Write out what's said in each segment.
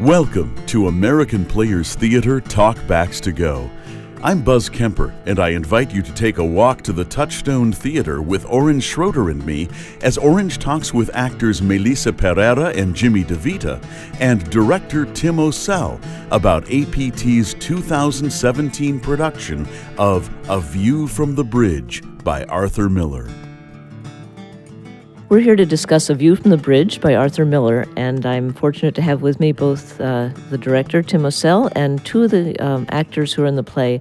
Welcome to American Players Theater Talkbacks to Go. I'm Buzz Kemper, and I invite you to take a walk to the Touchstone Theater with Orange Schroeder and me as Orange talks with actors Melisa Pereyra and Jimmy DeVita and director Tim Ocel about APT's 2017 production of A View from the Bridge by Arthur Miller. We're here to discuss A View from the Bridge by Arthur Miller, and I'm fortunate to have with me both the director, Tim Ocel, and two of the actors who are in the play,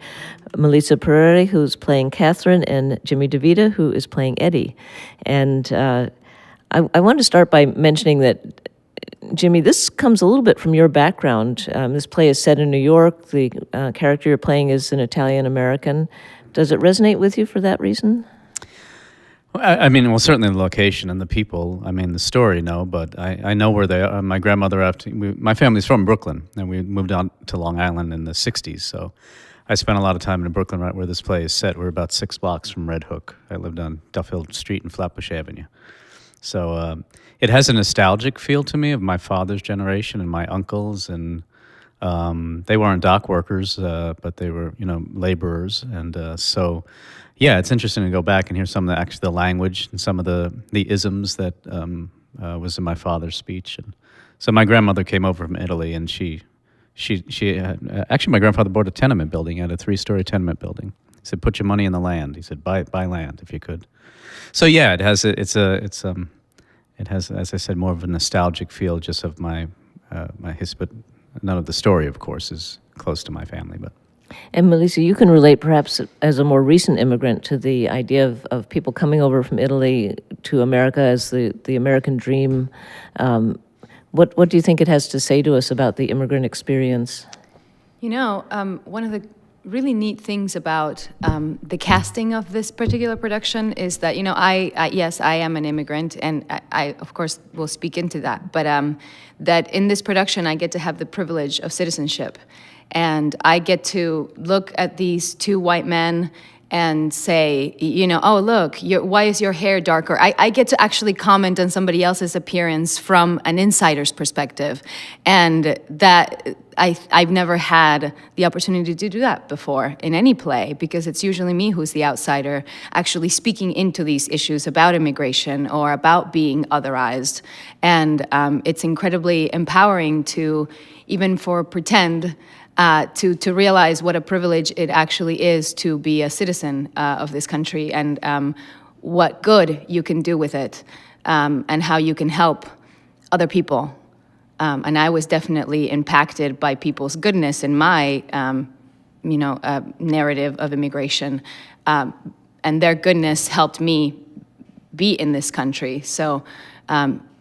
Melisa Pereyra, who's playing Catherine, and Jimmy DeVita, who is playing Eddie. And I want to start by mentioning that, Jimmy, this comes a little bit from your background. This play is set in New York. The character you're playing is an Italian-American. Does it resonate with you for that reason? I mean, well, certainly the location and the people. I mean, the story, no, but I know where they are. My grandmother, my family's from Brooklyn, and we moved out to Long Island in the 60s, so I spent a lot of time in Brooklyn, right where this play is set. We're about 6 blocks from Red Hook. I lived on Duffield Street and Flatbush Avenue. So it has a nostalgic feel to me of my father's generation and my uncles, and they weren't dock workers, but they were, laborers, and so... Yeah, it's interesting to go back and hear some of the language and some of the isms that was in my father's speech. And so my grandmother came over from Italy, and she actually my grandfather bought a tenement building. He had a 3-story tenement building. He said, "Put your money in the land." He said, "Buy land if you could." So yeah, it has, as I said, more of a nostalgic feel just of my history. But none of the story, of course, is close to my family, but. And Melisa, you can relate perhaps as a more recent immigrant to the idea of people coming over from Italy to America as the American dream. What do you think it has to say to us about the immigrant experience? One of the really neat things about the casting of this particular production is that, yes, I am an immigrant, and I of course, will speak into that, but that in this production, I get to have the privilege of citizenship. And I get to look at these 2 white men and say, oh, look, why is your hair darker? I get to actually comment on somebody else's appearance from an insider's perspective. And that I've never had the opportunity to do that before in any play, because it's usually me who's the outsider actually speaking into these issues about immigration or about being otherized. And it's incredibly empowering to, even for pretend, to realize what a privilege it actually is to be a citizen of this country, and what good you can do with it, and how you can help other people. And I was definitely impacted by people's goodness in my, narrative of immigration, and their goodness helped me be in this country. So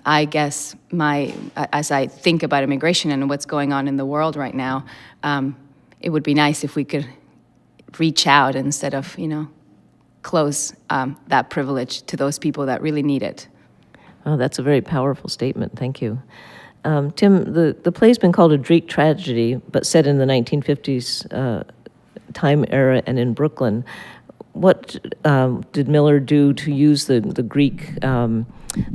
I guess as I think about immigration and what's going on in the world right now, it would be nice if we could reach out instead of, close that privilege to those people that really need it. Oh, that's a very powerful statement. Thank you. Tim, the play's been called a Greek tragedy, but set in the 1950s time era and in Brooklyn. What did Miller do to use the Greek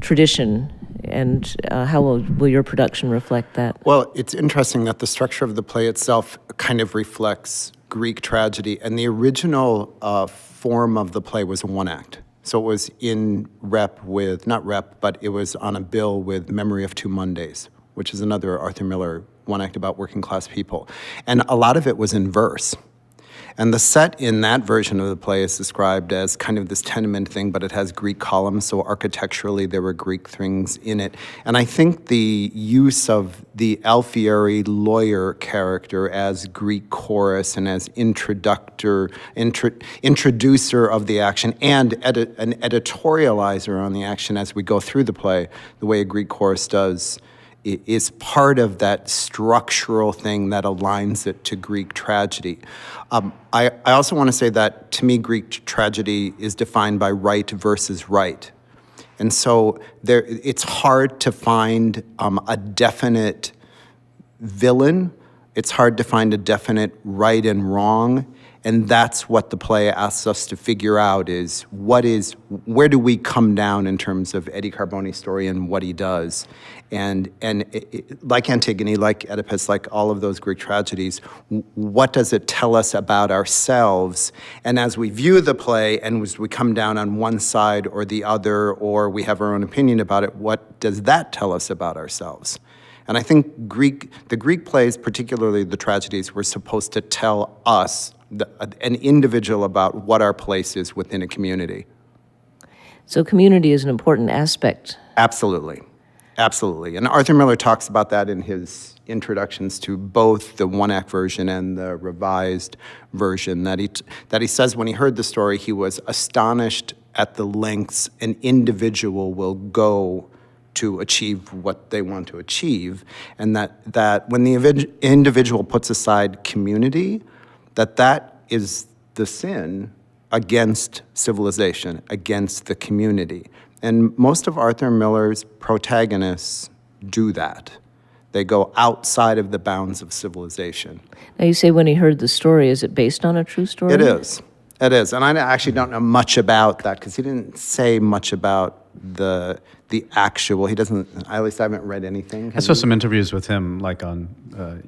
tradition, and how will your production reflect that? Well, it's interesting that the structure of the play itself kind of reflects Greek tragedy, and the original form of the play was a 1-act. So it was in but it was on a bill with Memory of Two Mondays, which is another Arthur Miller 1-act about working class people. And a lot of it was in verse. And the set in that version of the play is described as kind of this tenement thing, but it has Greek columns, so architecturally there were Greek things in it. And I think the use of the Alfieri lawyer character as Greek chorus and as introducer of the action and an editorializer on the action as we go through the play, the way a Greek chorus does, is part of that structural thing that aligns it to Greek tragedy. I also want to say that, to me, Greek tragedy is defined by right versus right. And so it's hard to find a definite villain. It's hard to find a definite right and wrong. And that's what the play asks us to figure out is where do we come down in terms of Eddie Carboni's story and what he does. And like Antigone, like Oedipus, like all of those Greek tragedies, what does it tell us about ourselves? And as we view the play and as we come down on one side or the other, or we have our own opinion about it, what does that tell us about ourselves? And I think the Greek plays, particularly the tragedies, were supposed to tell us, an individual, about what our place is within a community. So community is an important aspect. Absolutely. Absolutely. And Arthur Miller talks about that in his introductions to both the one-act version and the revised version, that he says when he heard the story, he was astonished at the lengths an individual will go to achieve what they want to achieve, and that when the individual puts aside community, that is the sin against civilization, against the community. And most of Arthur Miller's protagonists do that. They go outside of the bounds of civilization. Now, you say when he heard the story, is it based on a true story? It is. It is. And I actually don't know much about that because he didn't say much about the actual. He doesn't, at least I haven't read anything. I saw some interviews with him, like on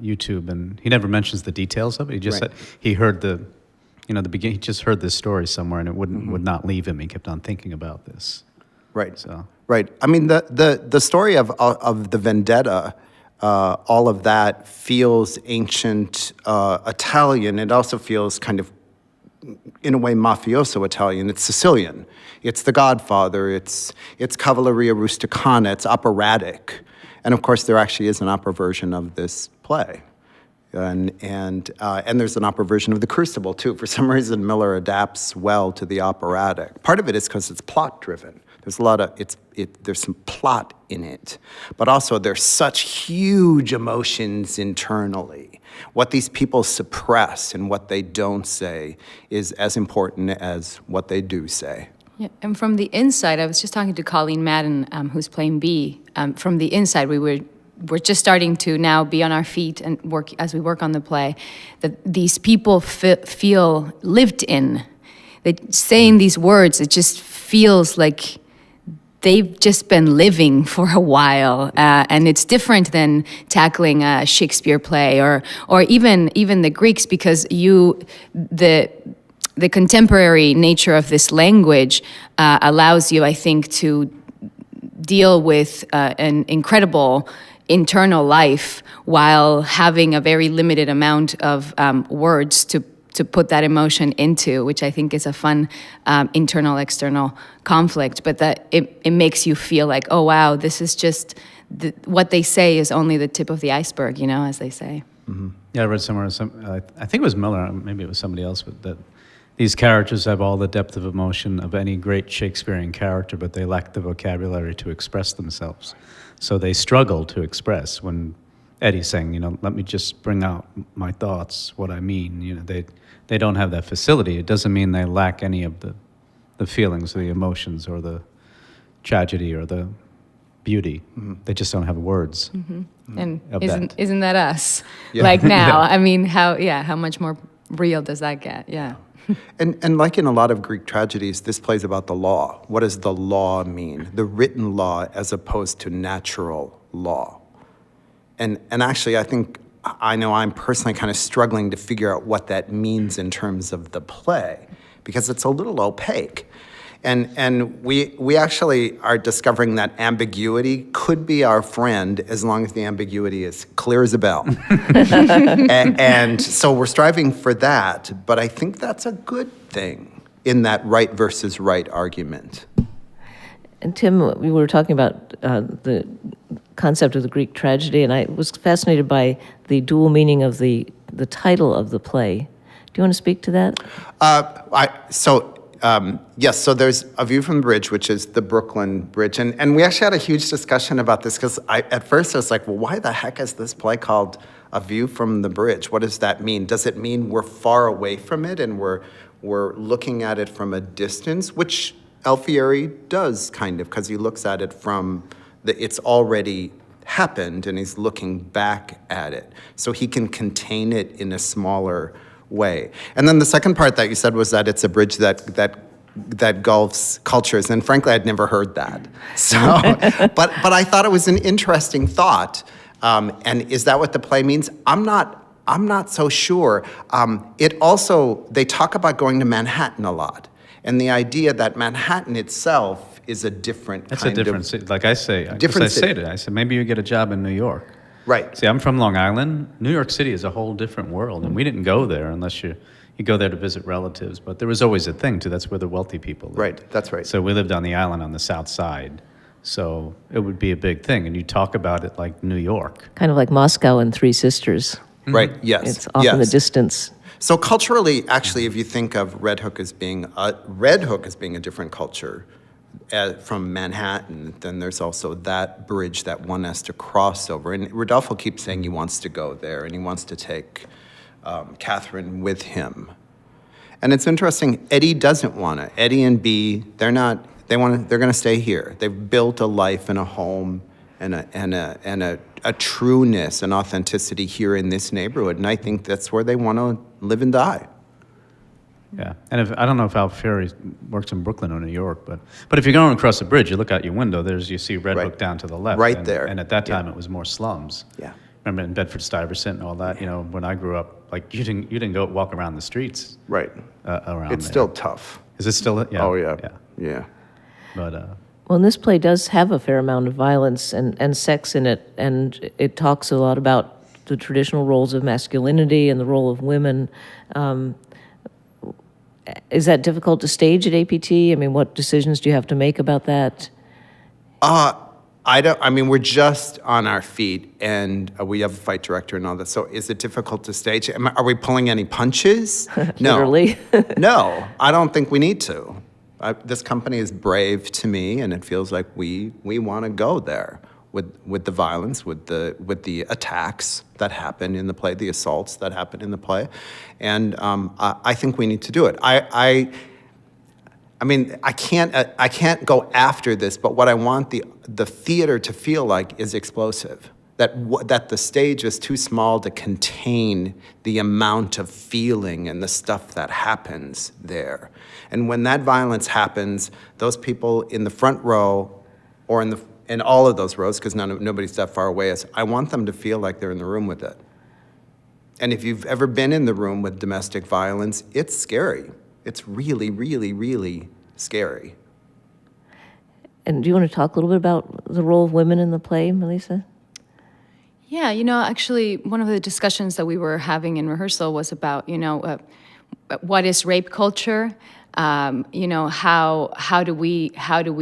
YouTube, and he never mentions the details of it. He just said he heard the beginning. He just heard this story somewhere, and it would not leave him. He kept on thinking about this. Right. So. Right. I mean, the story of the vendetta, all of that feels ancient Italian. It also feels kind of, in a way, mafioso Italian. It's Sicilian. It's The Godfather. It's Cavalleria Rusticana. It's operatic. And of course, there actually is an opera version of this play. And there's an opera version of The Crucible, too. For some reason, Miller adapts well to the operatic. Part of it is because it's plot-driven. There's a lot of, there's some plot in it. But also, there's such huge emotions internally. What these people suppress and what they don't say is as important as what they do say. Yeah, and from the inside, I was just talking to Colleen Madden, who's playing B. From the inside, we're just starting to now be on our feet and work as we work on the play, that these people feel lived in. They saying these words, it just feels like they've just been living for a while, and it's different than tackling a Shakespeare play or even the Greeks, because the contemporary nature of this language allows you, I think, to deal with an incredible internal life while having a very limited amount of words to put that emotion into, which I think is a fun internal-external conflict, but that it makes you feel like, oh, wow, this is just, what they say is only the tip of the iceberg, as they say. Mm-hmm. Yeah, I read somewhere, I think it was Miller, maybe it was somebody else, but that these characters have all the depth of emotion of any great Shakespearean character, but they lack the vocabulary to express themselves. So they struggle to express. When Eddie's saying, let me just bring out my thoughts, what I mean, they don't have that facility. It doesn't mean they lack any of the feelings or the emotions or the tragedy or the beauty. Mm-hmm. They just don't have words. Mm-hmm. And isn't that us? Yeah. Like now, I mean, how much more real does that get? Yeah. And like in a lot of Greek tragedies, this plays about the law. What does the law mean? The written law as opposed to natural law. And actually, I know I'm personally kind of struggling to figure out what that means in terms of the play, because it's a little opaque. And we actually are discovering that ambiguity could be our friend as long as the ambiguity is clear as a bell. and so we're striving for that, but I think that's a good thing in that right versus right argument. And Tim, we were talking about the concept of the Greek tragedy, and I was fascinated by the dual meaning of the title of the play. Do you want to speak to that? Yes, so there's A View from the Bridge, which is the Brooklyn Bridge. And we actually had a huge discussion about this because at first I was like, well, why the heck is this play called A View from the Bridge? What does that mean? Does it mean we're far away from it and we're looking at it from a distance? Which Alfieri does kind of, because he looks at it from it's already happened and he's looking back at it. So he can contain it in a smaller way. And then the second part that you said was that it's a bridge that gulfs cultures, and frankly, I'd never heard that. So, but I thought it was an interesting thought. And is that what the play means? I'm not so sure. It also, they talk about going to Manhattan a lot, and the idea that Manhattan itself is a different That's kind a different of city. Like I say, different I say city. it. I said maybe you get a job in New York. Right. See, I'm from Long Island. New York City is a whole different world, and we didn't go there unless you go there to visit relatives. But there was always a thing too. That's where the wealthy people lived. Right. That's right. So we lived on the island on the south side. So it would be a big thing, and you talk about it like New York. Kind of like Moscow and Three Sisters. Right. Yes. It's off in the yes. distance. So culturally, actually, if you think of Red Hook as being a different culture from Manhattan, then there's also that bridge that one has to cross over. And Rodolfo keeps saying he wants to go there and he wants to take Catherine with him. And it's interesting. Eddie doesn't want to. Eddie and Bea, they're not. They're going to stay here. They've built a life and a home and a trueness and authenticity here in this neighborhood, and I think that's where they want to live and die. Yeah, and I don't know if Alfieri works in Brooklyn or New York, but if you're going across the bridge, you look out your window. You see Red Right. Hook down to the left, Right there. And at that time, Yeah. it was more slums. Yeah. Remember in Bedford-Stuyvesant and all that. You know, when I grew up, like you didn't go walk around the streets Right. around. It's there. still tough. Is it still? Yeah. Oh, yeah. Yeah. Yeah. But Well, and this play does have a fair amount of violence and sex in it, and it talks a lot about the traditional roles of masculinity and the role of women. Is that difficult to stage at APT? I mean, what decisions do you have to make about that? We're just on our feet, and we have a fight director and all that. So is it difficult to stage? Are we pulling any punches? No. Literally. No, I don't think we need to. This company is brave to me, and it feels like we want to go there with the violence, with the attacks that happen in the play, the assaults that happen in the play, and I think we need to do it. I can't go after this, but what I want the theater to feel like is explosive. That the stage is too small to contain the amount of feeling and the stuff that happens there. And when that violence happens, those people in the front row, or in all of those rows, because nobody's that far away, I want them to feel like they're in the room with it. And if you've ever been in the room with domestic violence, it's scary. It's really, really, really scary. And do you want to talk a little bit about the role of women in the play, Melisa? Yeah, actually, one of the discussions that we were having in rehearsal was about, what is rape culture? How do we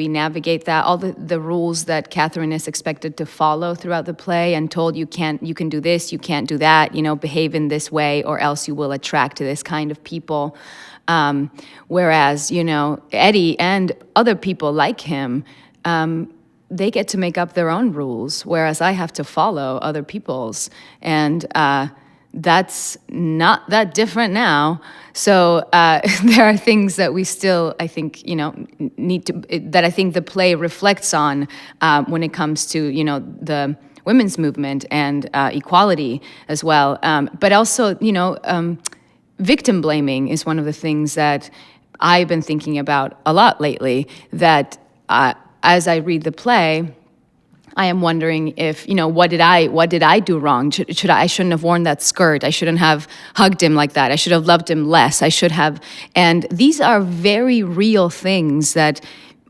navigate that? All the rules that Catherine is expected to follow throughout the play, and told you can do this, you can't do that. Behave in this way, or else you will attract this kind of people. Whereas Eddie and other people like him, they get to make up their own rules, whereas I have to follow other people's. And that's not that different now. So there are things that we still, I think, need to, that I think the play reflects on when it comes to, the women's movement and equality as well. But also, victim blaming is one of the things that I've been thinking about a lot lately, that as I read the play, I am wondering if, what did I do wrong? I shouldn't have worn that skirt. I shouldn't have hugged him like that. I should have loved him less. I should have. And these are very real things that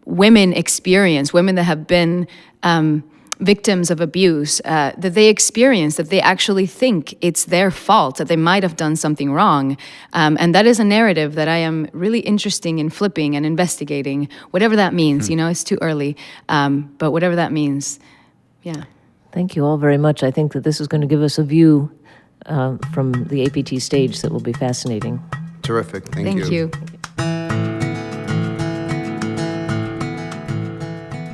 women experience, women that have been victims of abuse, that they experience, that they actually think it's their fault, that they might have done something wrong. And that is a narrative that I am really interested in flipping and investigating, whatever that means. It's too early, but whatever that means, yeah. Thank you all very much. I think that this is going to give us a view from the APT stage that will be fascinating. Terrific. Thank you.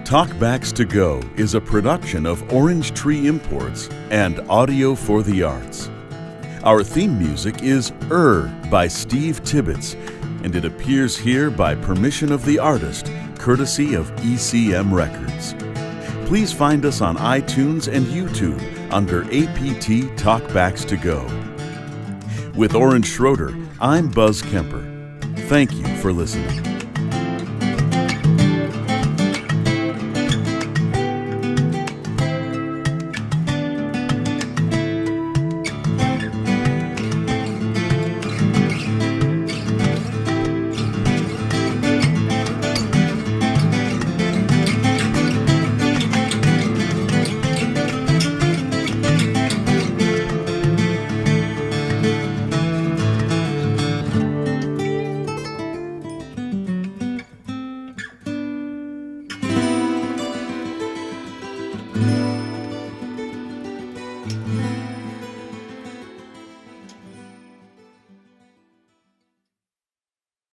Talkbacks to Go is a production of Orange Tree Imports and Audio for the Arts. Our theme music is by Steve Tibbetts, and it appears here by permission of the artist, courtesy of ECM Records. Please find us on iTunes and YouTube under APT Talkbacks to Go. With Orange Schroeder, I'm Buzz Kemper. Thank you for listening.